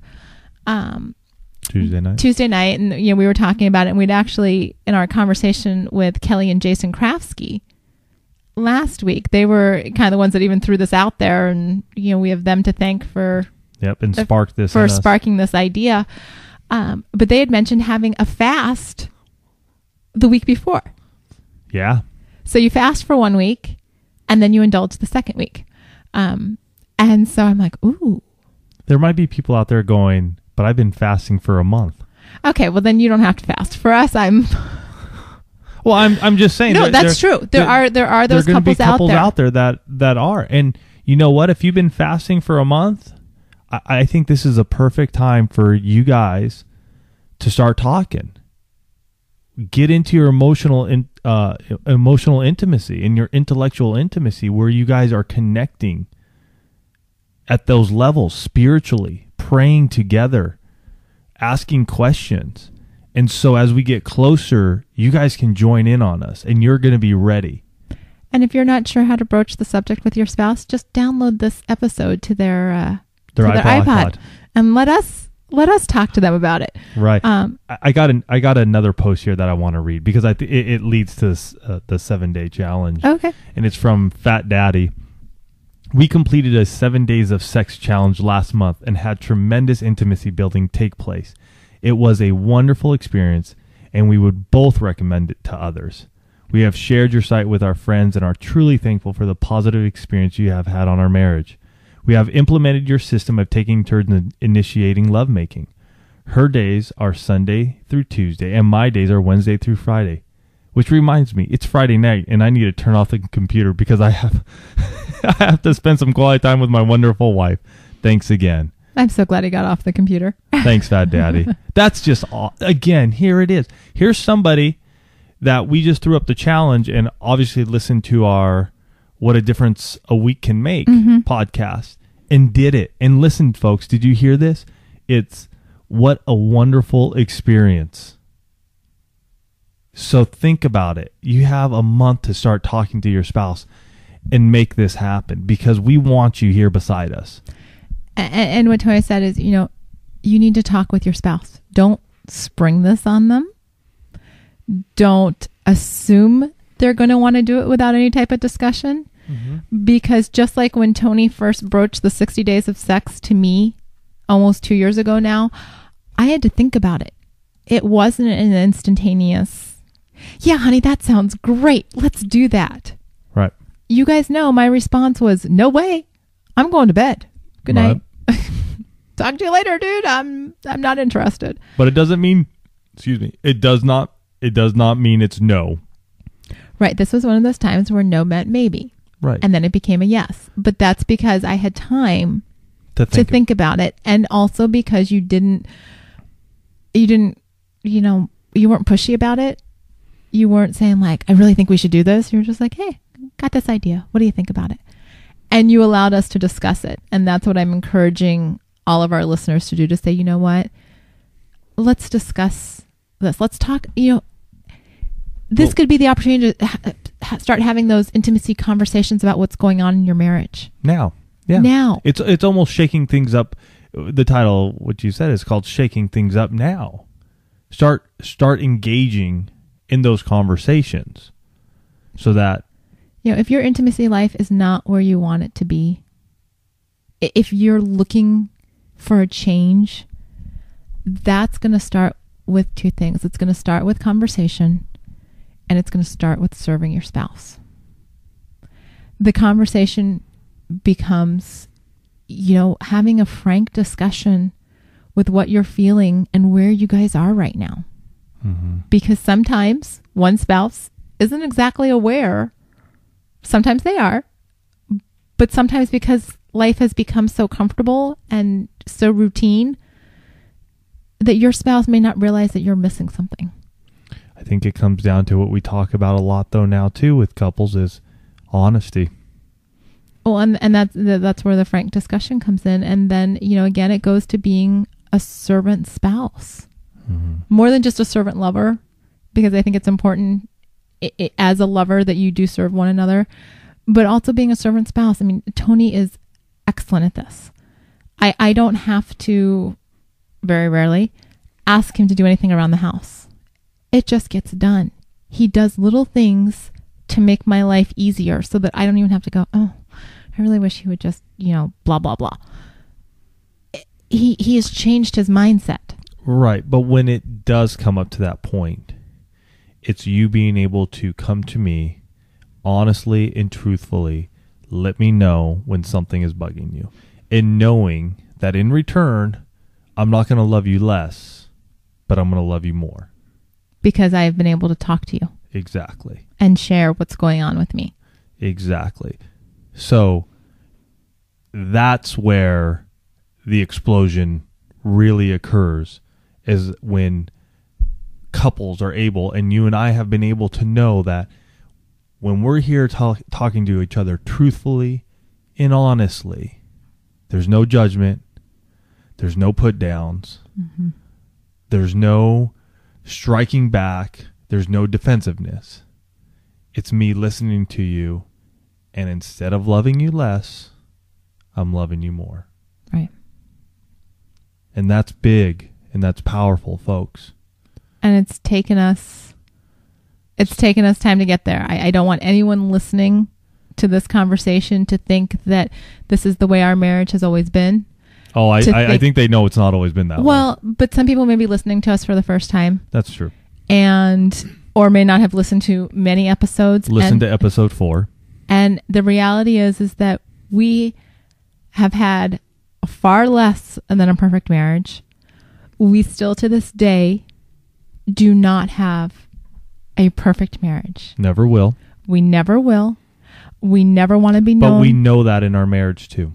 A: Tuesday night, and we were talking about it. And we'd actually, in our conversation with Kelly and Jason Krafsky last week, they were kind of the ones that even threw this out there, and we have them to thank for sparking this idea. But they had mentioned having a fast the week before.
B: Yeah.
A: So you fast for 1 week. And then you indulge the second week. And so I'm like, ooh.
B: There might be people out there going, but I've been fasting for a month.
A: Okay, well then you don't have to fast. For us, I'm
B: just saying.
A: No, that's true. There are those couples
B: out there that are. And you know what? If you've been fasting for a month, I think this is a perfect time for you guys to start talking. Get into your emotional intimacy and your intellectual intimacy, where you guys are connecting at those levels spiritually, praying together, asking questions. And so as we get closer, you guys can join in on us, and you're going to be ready.
A: And if you're not sure how to broach the subject with your spouse, just download this episode to their iPod and let us talk to them about it.
B: Right. I got another post here that I want to read because it leads to the 7-day challenge.
A: Okay.
B: And it's from Fat Daddy. We completed a 7 days of sex challenge last month and had tremendous intimacy building take place. It was a wonderful experience, and we would both recommend it to others. We have shared your site with our friends and are truly thankful for the positive experience you have had on our marriage. We have implemented your system of taking turns in initiating lovemaking. Her days are Sunday through Tuesday, and my days are Wednesday through Friday. Which reminds me, it's Friday night, and I need to turn off the computer because I have to spend some quality time with my wonderful wife. Thanks again.
A: I'm so glad he got off the computer.
B: Thanks, Fat Daddy. That's just, again, here it is. Here's somebody that we just threw up the challenge and obviously listened to our What a Difference a Week Can Make podcast and did it. And listen, folks, did you hear this? It's what a wonderful experience. So think about it. You have a month to start talking to your spouse and make this happen because we want you here beside us.
A: And what Toya said is, you need to talk with your spouse. Don't spring this on them. Don't assume they're going to want to do it without any type of discussion. Because just like when Tony first broached the 60 days of sex to me almost 2 years ago now, I had to think about it. It wasn't an instantaneous, yeah, honey, that sounds great. Let's do that.
B: Right.
A: You guys know my response was, no way. I'm going to bed. Good night. Talk to you later, dude. I'm not interested.
B: But it doesn't mean, it does not mean it's no.
A: Right. This was one of those times where no meant maybe.
B: Right.
A: And then it became a yes. But that's because I had time to think about it. And also because you weren't pushy about it. You weren't saying like, I really think we should do this. You were just like, hey, got this idea. What do you think about it? And you allowed us to discuss it. And that's what I'm encouraging all of our listeners to do, to say, you know what? Let's discuss this. Let's talk, this could be the opportunity to start having those intimacy conversations about what's going on in your marriage.
B: Now. Yeah.
A: Now.
B: It's almost shaking things up. The title, what you said, is called Shaking Things Up Now. Start engaging in those conversations so that,
A: if your intimacy life is not where you want it to be, if you're looking for a change, that's going to start with two things. It's going to start with conversation, and it's going to start with serving your spouse. The conversation becomes, having a frank discussion with what you're feeling and where you guys are right now. Because sometimes one spouse isn't exactly aware. Sometimes they are, but sometimes because life has become so comfortable and so routine that your spouse may not realize that you're missing something.
B: I think it comes down to what we talk about a lot though now too with couples is honesty.
A: Well, and that's where the frank discussion comes in. And then, again, it goes to being a servant spouse, more than just a servant lover, because I think it's important as a lover that you do serve one another, but also being a servant spouse. I mean, Tony is excellent at this. I don't have to, very rarely, ask him to do anything around the house. It just gets done. He does little things to make my life easier so that I don't even have to go, oh, I really wish he would just, blah, blah, blah. He has changed his mindset.
B: Right. But when it does come up to that point, it's you being able to come to me honestly and truthfully, let me know when something is bugging you. And knowing that in return, I'm not going to love you less, but I'm going to love you more.
A: Because I have been able to talk to you.
B: Exactly.
A: And share what's going on with me.
B: Exactly. So that's where the explosion really occurs, is when couples are able, and you and I have been able to know that when we're here talking to each other truthfully and honestly, there's no judgment, there's no put downs, there's no striking back, there's no defensiveness. It's me listening to you, and instead of loving you less, I'm loving you more.
A: Right.
B: And that's big, and that's powerful, folks.
A: And it's taken us time to get there. I don't want anyone listening to this conversation to think that this is the way our marriage has always been.
B: Oh, I think they know it's not always been that way.
A: Well, but some people may be listening to us for the first time.
B: That's true.
A: Or may not have listened to many episodes.
B: Listen to episode 4.
A: And the reality is that we have had far less than a perfect marriage. We still to this day do not have a perfect marriage.
B: Never will.
A: We never will. We never want to be known.
B: But we know that in our marriage too.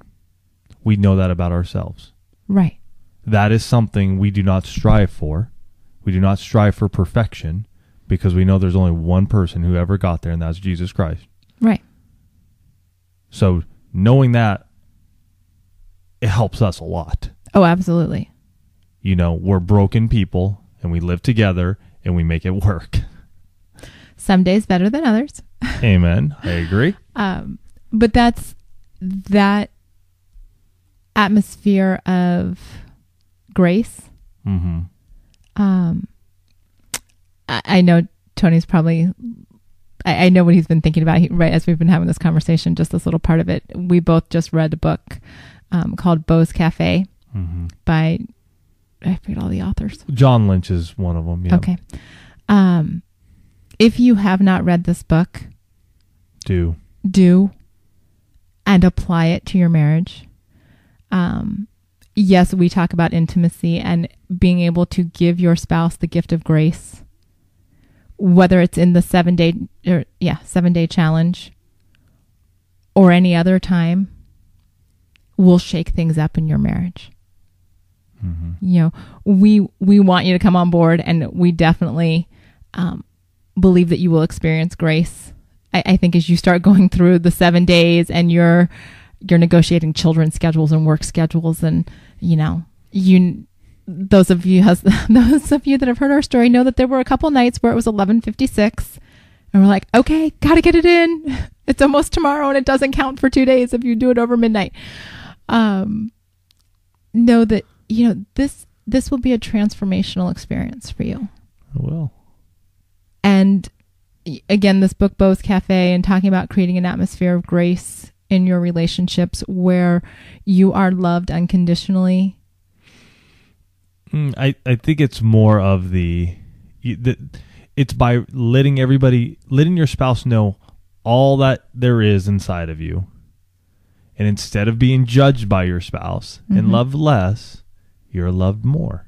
B: We know that about ourselves.
A: Right.
B: That is something we do not strive for. We do not strive for perfection because we know there's only one person who ever got there, and that's Jesus Christ.
A: Right.
B: So knowing that, it helps us a lot.
A: Oh, absolutely.
B: We're broken people, and we live together, and we make it work.
A: Some days better than others.
B: Amen. I agree.
A: But that's that atmosphere of grace.
B: Mm-hmm.
A: I know Tony's probably... I know what he's been thinking about right as we've been having this conversation, just this little part of it. We both just read a book called Beau's Cafe by, I forget all the authors.
B: John Lynch is one of them. Yeah.
A: Okay. If you have not read this book,
B: do
A: and apply it to your marriage. Yes, we talk about intimacy and being able to give your spouse the gift of grace, whether it's in the 7-day challenge or any other time, will shake things up in your marriage. We want you to come on board, and we definitely believe that you will experience grace. I think as you start going through the 7 days and you're negotiating children's schedules and work schedules, and those of you that have heard our story know that there were a couple nights where it was 11:56 and we're like, okay, gotta get it in. It's almost tomorrow and it doesn't count for 2 days if you do it over midnight. Know that, this will be a transformational experience for you.
B: It will.
A: And again, this book, Beau's Cafe, and talking about creating an atmosphere of grace in your relationships where you are loved unconditionally.
B: I think it's more of it's by letting your spouse know all that there is inside of you. And instead of being judged by your spouse and loved less, you're loved more.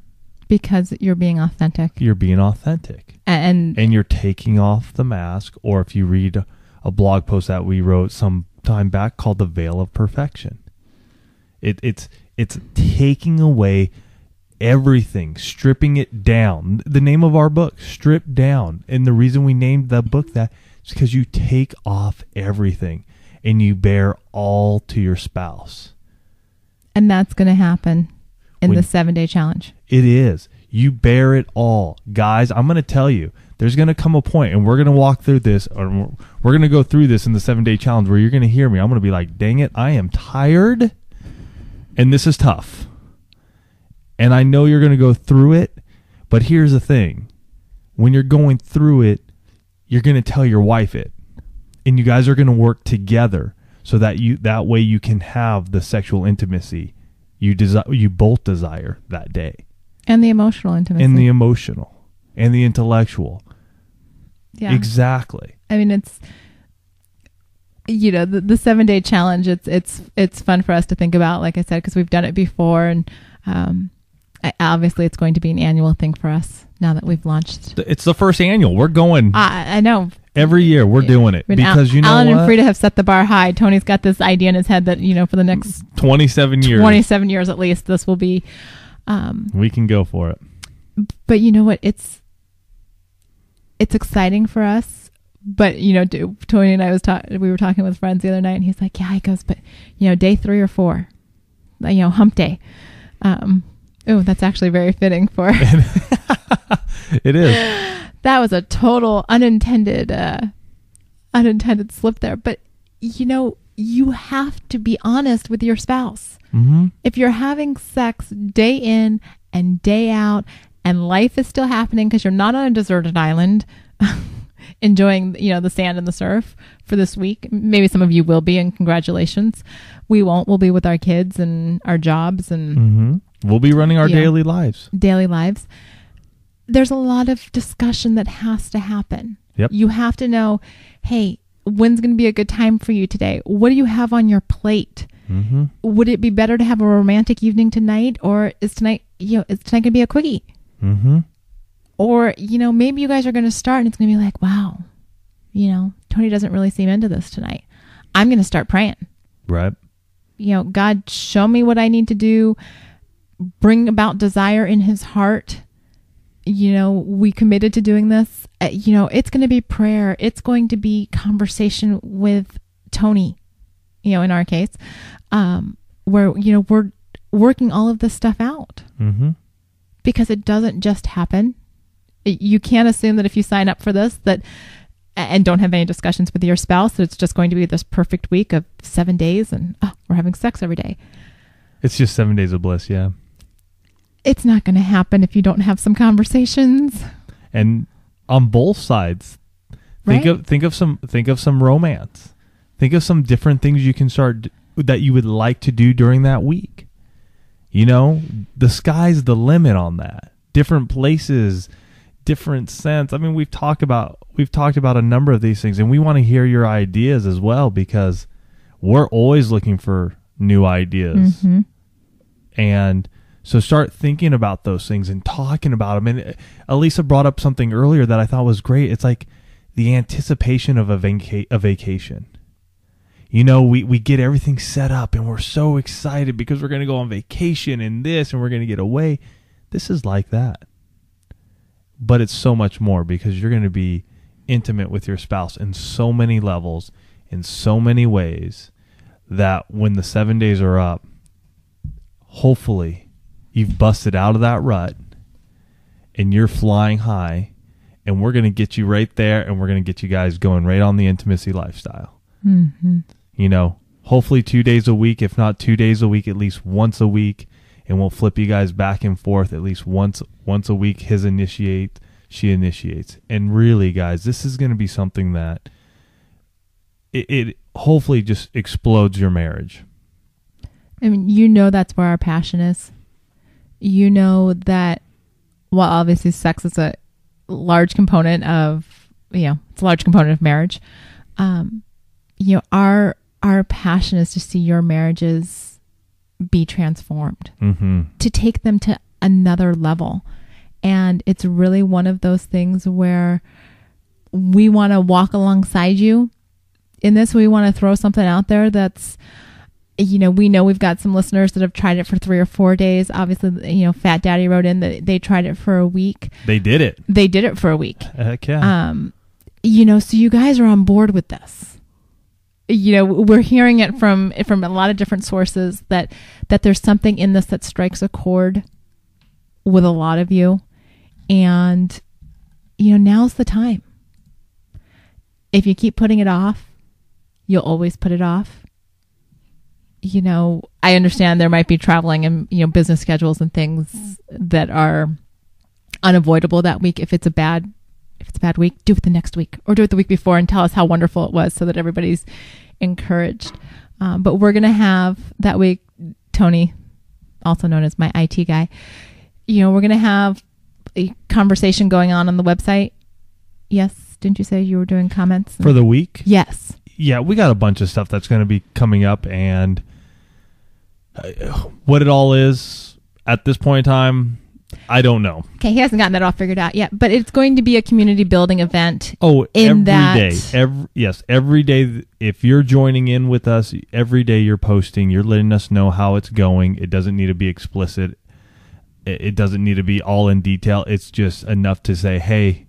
A: Because you're being authentic.
B: You're being authentic. And you're taking off the mask. Or if you read a blog post that we wrote some time back called The Veil of Perfection. It's taking away everything, stripping it down. The name of our book, Stripped Down. And the reason we named the book that is because you take off everything. and you bear all to your spouse.
A: And that's going to happen in the 7-day challenge.
B: It is. You bear it all. Guys, I'm going to tell you, there's going to come a point, and we're going to walk through this, or we're going to go through this in the 7-day challenge where you're going to hear me. I'm going to be like, dang it, I am tired, and this is tough. And I know you're going to go through it, but here's the thing. When you're going through it, you're going to tell your wife it. And you guys are going to work together so that way you can have the sexual intimacy you both desire that day.
A: And the emotional intimacy.
B: And the emotional. And the intellectual.
A: Yeah.
B: Exactly.
A: I mean, it's, the 7-day challenge, it's fun for us to think about, like I said, because we've done it before. And obviously it's going to be an annual thing for us now that we've launched.
B: It's the first annual. We're going.
A: I know.
B: Every year we're doing it because
A: Alan and Frida have set the bar high. Tony's got this idea in his head that, for the next
B: 27 years
A: at least, this will be.
B: We can go for it.
A: But you know what? It's exciting for us. But, Tony and I we were talking with friends the other night, and he's like, yeah, he goes, but, day 3 or 4, hump day. That's actually very fitting for.
B: It is.
A: That was a total unintended slip there. But, you have to be honest with your spouse.
B: Mm-hmm.
A: If you're having sex day in and day out and life is still happening because you're not on a deserted island enjoying, the sand and the surf for this week. Maybe some of you will be, and congratulations. We won't. We'll be with our kids and our jobs, and
B: we'll be running our daily lives.
A: There's a lot of discussion that has to happen.
B: Yep.
A: You have to know, hey, when's going to be a good time for you today? What do you have on your plate?
B: Mm-hmm.
A: Would it be better to have a romantic evening tonight, or is tonight going to be a quickie?
B: Mm-hmm.
A: Or, maybe you guys are going to start and it's going to be like, wow, Tony doesn't really seem into this tonight. I'm going to start praying.
B: Right.
A: God, show me what I need to do. Bring about desire in his heart. We committed to doing this. It's going to be prayer. It's going to be conversation with Tony, in our case, where, we're working all of this stuff out.
B: Mm-hmm.
A: Because it doesn't just happen. You can't assume that if you sign up for this and don't have any discussions with your spouse, that it's just going to be this perfect week of 7 days and we're having sex every day.
B: It's just 7 days of bliss, yeah.
A: It's not going to happen if you don't have some conversations.
B: And on both sides, think of some romance. Think of some different things you can start that you would like to do during that week. The sky's the limit on that. Different places, different sense. I mean, we've talked about a number of these things, and we want to hear your ideas as well, because we're always looking for new ideas.
A: Mm-hmm.
B: And so start thinking about those things and talking about them. And Elisa brought up something earlier that I thought was great. It's like the anticipation of a vacation. We get everything set up and we're so excited because we're going to go on vacation and this, and we're going to get away. This is like that. But it's so much more, because you're going to be intimate with your spouse in so many levels, in so many ways, that when the 7 days are up, hopefully you've busted out of that rut and you're flying high, and we're going to get you right there, and we're going to get you guys going right on the intimacy lifestyle.
A: Mm-hmm.
B: Hopefully 2 days a week, if not 2 days a week, at least once a week. And we'll flip you guys back and forth at least once a week. His initiate, she initiates. And really, guys, this is going to be something that it hopefully just explodes your marriage.
A: I mean, that's where our passion is. That, well, obviously sex is a large component of, it's a large component of marriage. Our passion is to see your marriages be transformed,
B: mm-hmm.
A: to take them to another level. And it's really one of those things where we want to walk alongside you in this. We want to throw something out there that's, we know we've got some listeners that have tried it for 3 or 4 days. Obviously, Fat Daddy wrote in that they tried it for a week.
B: They did it
A: for a week.
B: Heck yeah.
A: So you guys are on board with this. we're hearing it from a lot of different sources that there's something in this that strikes a chord with a lot of you. And, now's the time. If you keep putting it off, you'll always put it off. I understand there might be traveling and, business schedules and things that are unavoidable that week. If it's a bad week, do it the next week or do it the week before and tell us how wonderful it was so that everybody's encouraged. But we're going to have that week, Tony, also known as my IT guy, we're going to have a conversation going on the website. Yes. Didn't you say you were doing comments?
B: For the week?
A: Yes.
B: Yeah, we got a bunch of stuff that's going to be coming up, and what it all is at this point in time, I don't know.
A: Okay, he hasn't gotten that all figured out yet, but it's going to be a community building event.
B: Oh, every day. Every day. If you're joining in with us, every day you're posting, you're letting us know how it's going. It doesn't need to be explicit. It doesn't need to be all in detail. It's just enough to say, hey,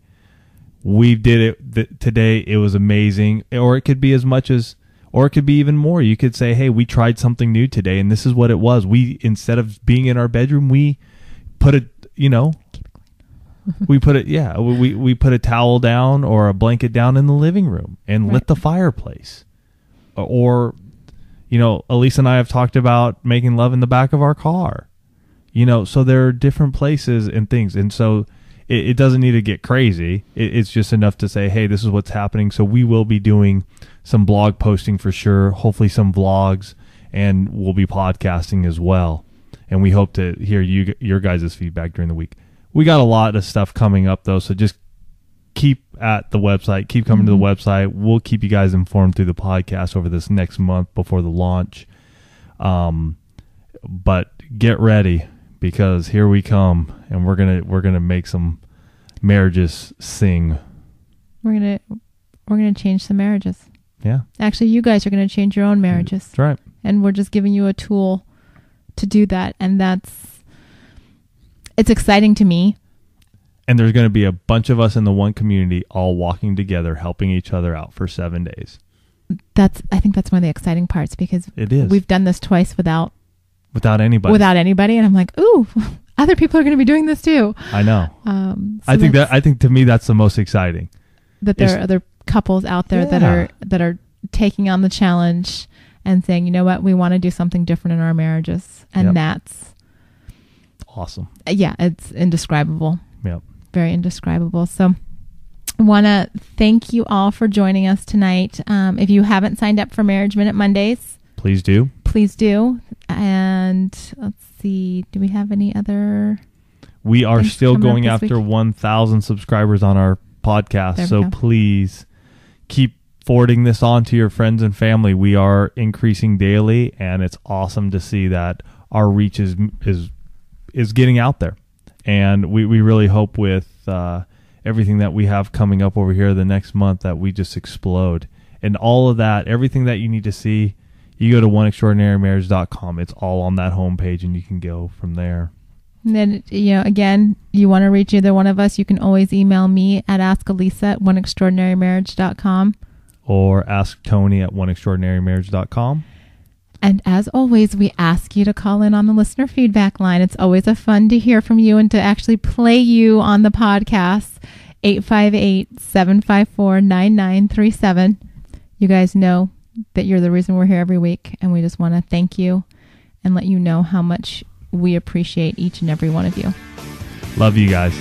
B: we did it today. It was amazing. Or it could be as much as, or it could be even more. You could say, hey, we tried something new today, and this is what it was. We, instead of being in our bedroom, we put it, we put it, we put a towel down or a blanket down in the living room and lit the fireplace. Or, Elise and I have talked about making love in the back of our car. So there are different places and things. And so it doesn't need to get crazy. It's just enough to say, hey, this is what's happening. So we will be doing some blog posting for sure, hopefully some vlogs, and we'll be podcasting as well. And we hope to hear your guys' feedback during the week. We got a lot of stuff coming up, though, so just keep at the website. Keep coming to the website. We'll keep you guys informed through the podcast over this next month before the launch. But get ready, because here we come, and we're gonna make some marriages sing.
A: We're gonna change some marriages.
B: Yeah.
A: Actually, you guys are gonna change your own marriages.
B: That's right.
A: And we're just giving you a tool to do that, and it's exciting to me.
B: And there's going to be a bunch of us in the one community all walking together, helping each other out for 7 days.
A: I think that's one of the exciting parts, because
B: it is.
A: We've done this twice without
B: anybody.
A: And I'm like, ooh, other people are going to be doing this too.
B: I know. I think to me that's the most exciting.
A: That there are other couples out there that are taking on the challenge and saying, you know what, we want to do something different in our marriages, and that's
B: awesome.
A: Yeah, it's indescribable.
B: Yep.
A: Very indescribable. So I want to thank you all for joining us tonight. If you haven't signed up for Marriage Minute Mondays,
B: please do.
A: And let's see, do we have any other?
B: We are still going after 1,000 subscribers on our podcast. So please keep forwarding this on to your friends and family. We are increasing daily, and it's awesome to see that our reach is getting out there. And we really hope with everything that we have coming up over here the next month that we just explode. And all of that, everything that you need to see, you go to oneextraordinarymarriage.com. It's all on that homepage, and you can go from there.
A: And then, again, you want to reach either one of us, you can always email me at askalisa@oneextraordinarymarriage.com.
B: Or ask Tony at oneextraordinarymarriage.com.
A: And as always, we ask you to call in on the listener feedback line. It's always a fun to hear from you and to actually play you on the podcast. 858-754-9937. You guys know that you're the reason we're here every week, and we just want to thank you and let you know how much we appreciate each and every one of you.
B: Love you guys.